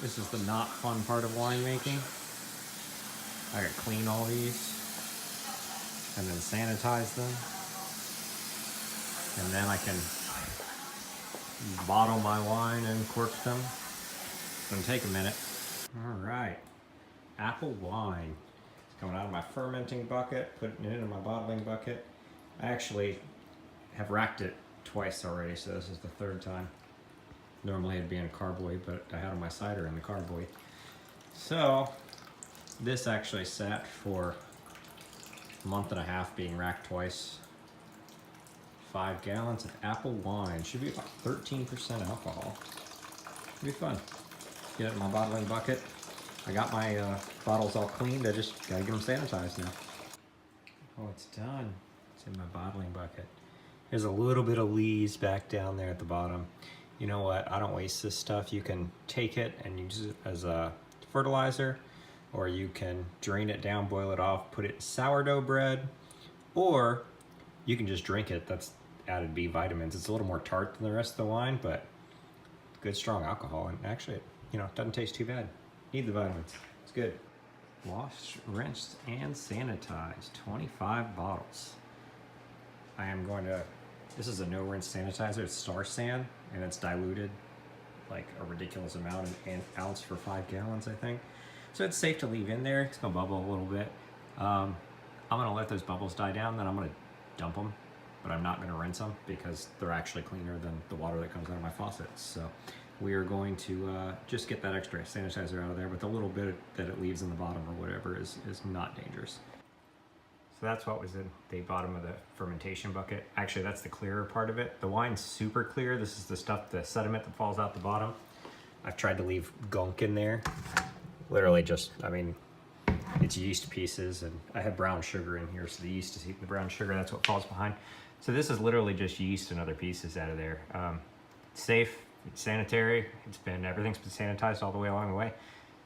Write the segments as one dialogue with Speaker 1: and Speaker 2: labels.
Speaker 1: This is the not fun part of winemaking. I gotta clean all these and then sanitize them. And then I can bottle my wine and cork them. It's gonna take a minute. All right, apple wine. It's coming out of my fermenting bucket, putting it into my bottling bucket. I actually have racked it twice already, so this is the third time. Normally it'd be in a carboy, but I had my cider in the carboy. So this actually sat for a month and a half being racked twice. 5 gallons of apple wine. Should be about 13% alcohol. Should be fun. Get it in my bottling bucket. I got my bottles all cleaned. I just gotta get them sanitized now. Oh, it's done. It's in my bottling bucket. There's a little bit of lees back down there at the bottom. You know what? I don't waste this stuff. You can take it and use it as a fertilizer, or you can drain it down, boil it off, put it in sourdough bread, or you can just drink it. That's added B vitamins. It's a little more tart than the rest of the wine, but good strong alcohol, and actually, you know, it doesn't taste too bad. Need the vitamins. It's good. Washed, rinsed, and sanitized. 25 bottles. I am going to, this is a no rinse sanitizer. It's Star San, and it's diluted like a ridiculous amount, an ounce for 5 gallons, I think. So it's safe to leave in there. It's gonna bubble a little bit. I'm gonna let those bubbles die down, then I'm gonna dump them, but I'm not gonna rinse them because they're actually cleaner than the water that comes out of my faucets. So we are going to just get that extra sanitizer out of there, but the little bit that it leaves in the bottom or whatever is not dangerous. So that's what was in the bottom of the fermentation bucket. Actually, that's the clearer part of it. The wine's super clear. This is the stuff, the sediment that falls out the bottom. I've tried to leave gunk in there. Literally just, I mean, it's yeast pieces, and I had brown sugar in here, so the yeast is eating the brown sugar. That's what falls behind. So this is literally just yeast and other pieces out of there. It's safe, it's sanitary. Everything's been sanitized all the way along the way.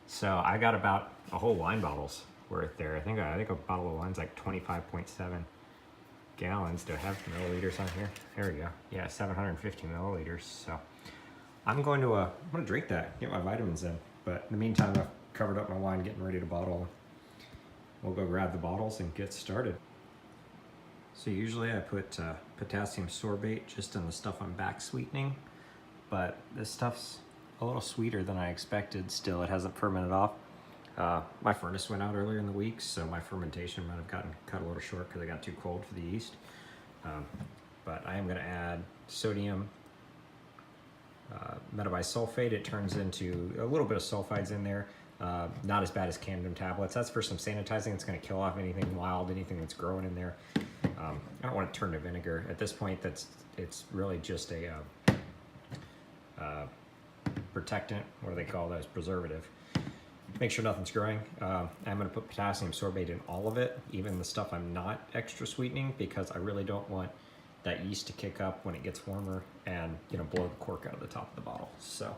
Speaker 1: So I got about a whole wine bottle's worth there. I think a bottle of wine's like 25.7 gallons. Do I have milliliters on here? There we go. Yeah, 750 milliliters. So I'm going to drink that, get my vitamins in. But in the meantime, I've covered up my wine, getting ready to bottle. We'll go grab the bottles and get started. So usually I put potassium sorbate just in the stuff I'm back sweetening, but this stuff's a little sweeter than I expected. Still, it hasn't fermented off. My furnace went out earlier in the week, so my fermentation might have gotten cut a little short because it got too cold for the yeast. But I am going to add sodium metabisulfate. It turns into a little bit of sulfides in there. Not as bad as cannabis tablets. That's for some sanitizing. It's going to kill off anything wild, anything that's growing in there. I don't want to turn to vinegar. At this point, it's really just a protectant. What do they call those? Preservative. Make sure nothing's growing. I'm going to put potassium sorbate in all of it, even the stuff I'm not extra sweetening, because I really don't want that yeast to kick up when it gets warmer and, you know, blow the cork out of the top of the bottle. So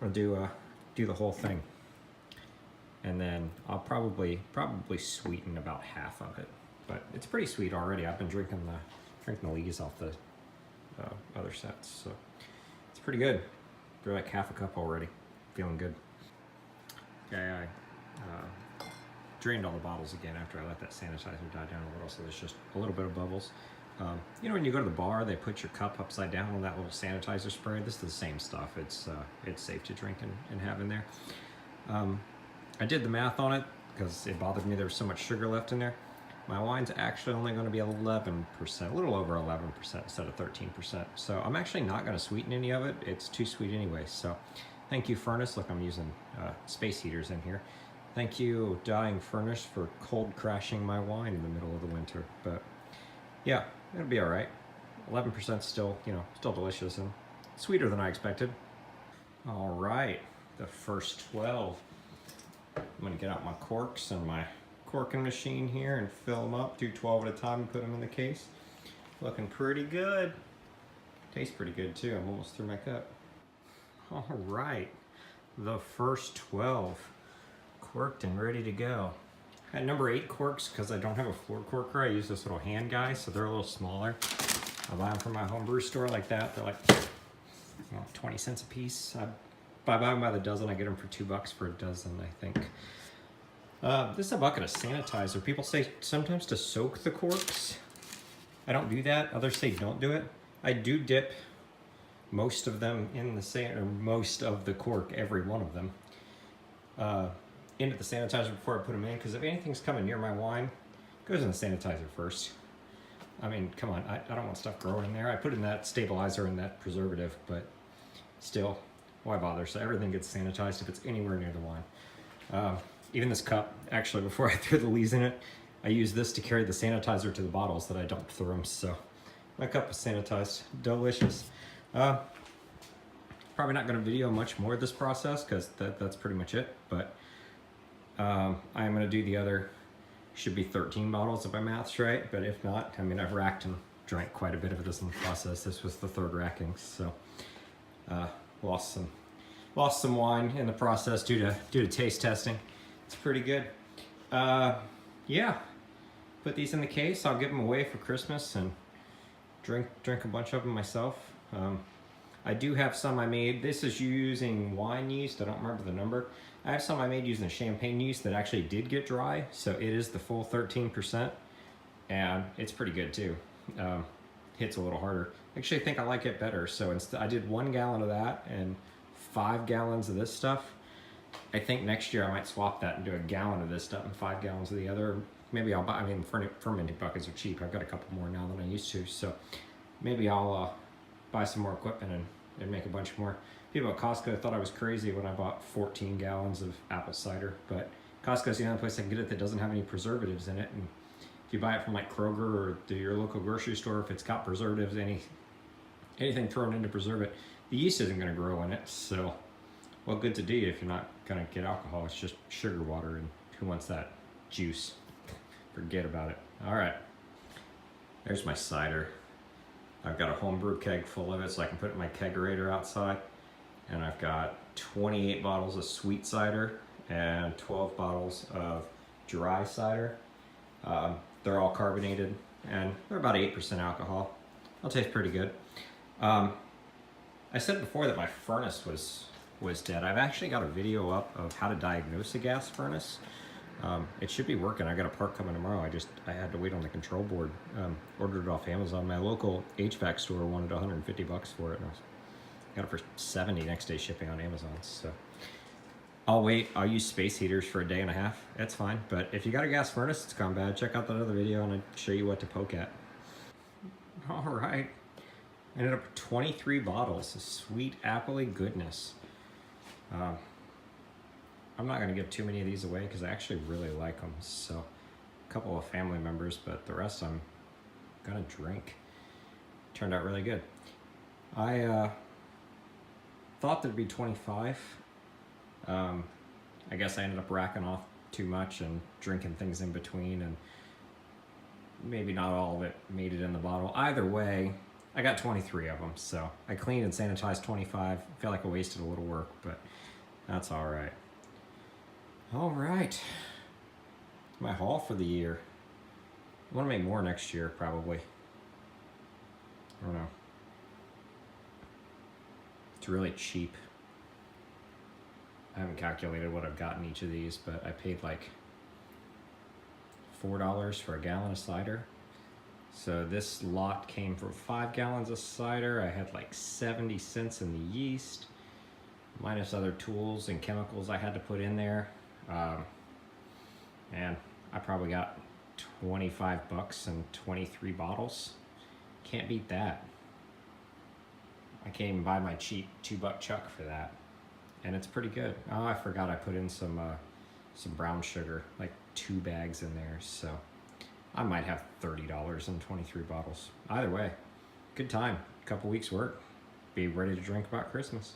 Speaker 1: I'm going to do the whole thing, and then I'll probably sweeten about half of it. But it's pretty sweet already. I've been drinking the lees off the other sets, so it's pretty good. They're like half a cup already. Feeling good. Okay, I drained all the bottles again after I let that sanitizer die down a little, so there's just a little bit of bubbles. You know, when you go to the bar, they put your cup upside down on that little sanitizer spray. This is the same stuff. It's safe to drink and have in there. I did the math on it because it bothered me there was so much sugar left in there. My wine's actually only going to be 11%, a little over 11% instead of 13%. So I'm actually not going to sweeten any of it. It's too sweet anyway. So thank you, furnace. Look, I'm using space heaters in here. Thank you, dying furnace, for cold crashing my wine in the middle of the winter. But yeah, it'll be all right. 11% still, you know, still delicious and sweeter than I expected. All right, the first 12. I'm gonna get out my corks and my corking machine here and fill them up, do 12 at a time and put them in the case. Looking pretty good. Tastes pretty good too. I'm almost through my cup. All right, the first 12 corked and ready to go. I had number 8 corks because I don't have a floor corker. I use this little hand guy, so they're a little smaller. I buy them from my homebrew store like that. They're like 20 cents a piece. I If I buy them by the dozen, I get them for $2 for a dozen, I think. This is a bucket of sanitizer. People say sometimes to soak the corks. I don't do that. Others say don't do it. I do dip most of them in the or most of the cork, every one of them, into the sanitizer before I put them in, because if anything's coming near my wine, it goes in the sanitizer first. I mean, come on, I don't want stuff growing in there. I put in that stabilizer and that preservative, but still, why bother? So everything gets sanitized if it's anywhere near the wine. Even this cup, actually, before I threw the lees in it, I use this to carry the sanitizer to the bottles that I dump through them. So my cup is sanitized. Delicious. Probably not going to video much more of this process because that's pretty much it. But I'm going to do the other, should be 13 bottles if my math's right. But if not, I mean, I've racked and drank quite a bit of this in the process. This was the third racking, so lost some wine in the process due to taste testing. It's pretty good. Yeah, put these in the case. I'll give them away for Christmas and drink a bunch of them myself. I do have some I made. This is using wine yeast. I don't remember the number. I have some I made using champagne yeast that actually did get dry, so it is the full 13%, and it's pretty good too. Hits a little harder. Actually, I think I like it better. So instead, I did 1 gallon of that and 5 gallons of this stuff. I think next year I might swap that and do 1 gallon of this stuff and 5 gallons of the other. Maybe I'll buy, I mean, fermenting buckets are cheap. I've got a couple more now than I used to, so maybe I'll buy some more equipment and make a bunch more. People at Costco thought I was crazy when I bought 14 gallons of apple cider, but Costco's the only place I can get it that doesn't have any preservatives in it. And if you buy it from like Kroger or your local grocery store, if it's got preservatives, anything thrown in to preserve it, the yeast isn't going to grow in it. So, well, good to do if you're not going to get alcohol. It's just sugar water, and who wants that juice? Forget about it. All right, there's my cider. I've got a homebrew keg full of it, so I can put it in my kegerator outside. And I've got 28 bottles of sweet cider and 12 bottles of dry cider. They're all carbonated, and they're about 8% alcohol. They'll taste pretty good. I said before that my furnace was dead. I've actually got a video up of how to diagnose a gas furnace. It should be working. I got a part coming tomorrow. I had to wait on the control board. Ordered it off Amazon. My local HVAC store wanted $150 for it, and I got it for $70 next day shipping on Amazon. So I'll wait. I'll use space heaters for a day and a half. That's fine. But if you got a gas furnace that's gone bad, check out that other video and I'll show you what to poke at. All right. I ended up with 23 bottles of sweet appley goodness. I'm not going to give too many of these away because I actually really like them. So a couple of family members, but the rest I'm going to drink. Turned out really good. I thought there'd be 25. I guess I ended up racking off too much and drinking things in between, and maybe not all of it made it in the bottle. Either way, I got 23 of them, so I cleaned and sanitized 25. I feel like I wasted a little work, but that's all right. All right, my haul for the year. I want to make more next year, probably. I don't know. It's really cheap. I haven't calculated what I've got in each of these, but I paid like $4 for a gallon of cider. So this lot came for 5 gallons of cider. I had like 70 cents in the yeast, minus other tools and chemicals I had to put in there. And I probably got $25 and 23 bottles. Can't beat that. I can't even buy my cheap $2 chuck for that. And it's pretty good. Oh, I forgot I put in some brown sugar, like 2 bags in there. So I might have $30 and 23 bottles. Either way, good time. Couple weeks work. Be ready to drink about Christmas.